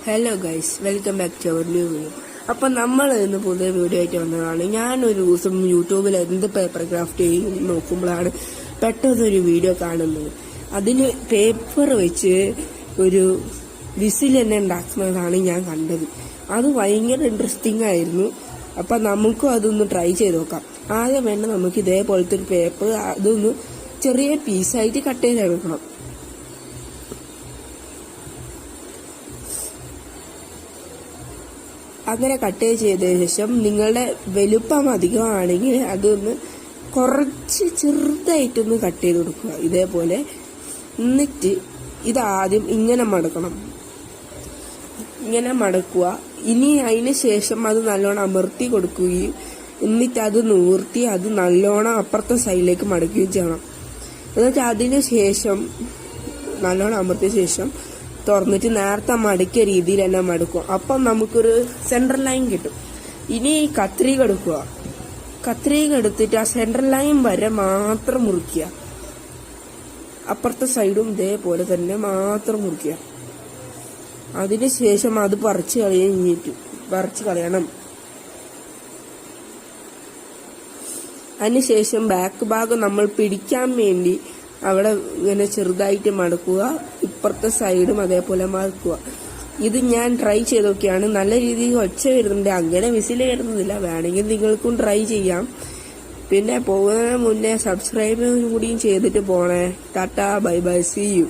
Hello guys, welcome back to our new video. അപ്പം നമ്മൾ ഇന്ന് പുതിയ വീഡിയോ ആയിട്ട് വന്നതാണ്. ഞാനൊരു ദിവസം യൂട്യൂബിൽ എന്ത് പേപ്പർ ക്രാഫ്റ്റ് ചെയ്യും നോക്കുമ്പോഴാണ് പെട്ടെന്നൊരു വീഡിയോ കാണുന്നത്. അതിന് പേപ്പർ വെച്ച് ഒരു വിസിൽ തന്നെ ഉണ്ടാക്കുന്നതാണ് ഞാൻ കണ്ടത്. അത് ഭയങ്കര ഇൻട്രസ്റ്റിംഗ് ആയിരുന്നു. അപ്പം നമുക്കും അതൊന്ന് ട്രൈ ചെയ്ത് നോക്കാം. ആദ്യം വേണ്ട നമുക്ക് ഇതേപോലത്തെ ഒരു പേപ്പർ അതൊന്ന് ചെറിയ പീസായിട്ട് കട്ട് ചെയ്തെടുക്കണം. അങ്ങനെ കട്ട് ചെയ്തതിനു ശേഷം നിങ്ങളുടെ വലുപ്പം അധികമാണെങ്കിൽ അതൊന്ന് കുറച്ച് ചെറുതായിട്ടൊന്ന് കട്ട് ചെയ്ത് കൊടുക്കുക ഇതേപോലെ. എന്നിട്ട് ഇതാദ്യം ഇങ്ങനെ മടക്കണം, ഇങ്ങനെ മടക്കുക. ഇനി അതിന് ശേഷം അത് നല്ലോണം അമർത്തി കൊടുക്കുകയും എന്നിട്ട് അത് നൂർത്തി അത് നല്ലോണം അപ്പുറത്തെ സൈഡിലേക്ക് മടക്കുകയും ചെയ്യണം. എന്നിട്ട് അതിന് ശേഷം നല്ലോണം അമർത്തിയ ശേഷം തുറന്നിട്ട് നേരത്തെ മടക്കിയ രീതിയിൽ തന്നെ മടക്കുക. അപ്പം നമുക്കൊരു സെൻട്രൽ ലൈൻ കിട്ടും. ഇനി കത്രിക എടുക്കുക. കത്രിക എടുത്തിട്ട് ആ സെൻട്രൽ ലൈൻ വരെ മാത്രം മുറിക്കുക. അപ്പുറത്തെ സൈഡും ഇതേപോലെ തന്നെ മാത്രം മുറിക്കുക. അതിനുശേഷം അത് പറിച്ച് കളയണം. അതിനുശേഷം ബാക്ക് ഭാഗം നമ്മൾ പിടിക്കാൻ വേണ്ടി അവിടെ ഇങ്ങനെ ചെറുതായിട്ട് മടക്കുക. ഇപ്പുറത്തെ സൈഡും അതേപോലെ മടക്കുക. ഇത് ഞാൻ ട്രൈ ചെയ്ത് നോക്കിയാണ്. നല്ല രീതിയിൽ ഒച്ച വരുന്നുണ്ട്, അങ്ങനെ വിസിൽ വരുന്നില്ല. വേണമെങ്കിൽ നിങ്ങൾക്കും ട്രൈ ചെയ്യാം. പിന്നെ പോകുന്നതിന് മുന്നേ സബ്സ്ക്രൈബ് കൂടിയും ചെയ്തിട്ട് പോണേ. Tata, bye bye, see U.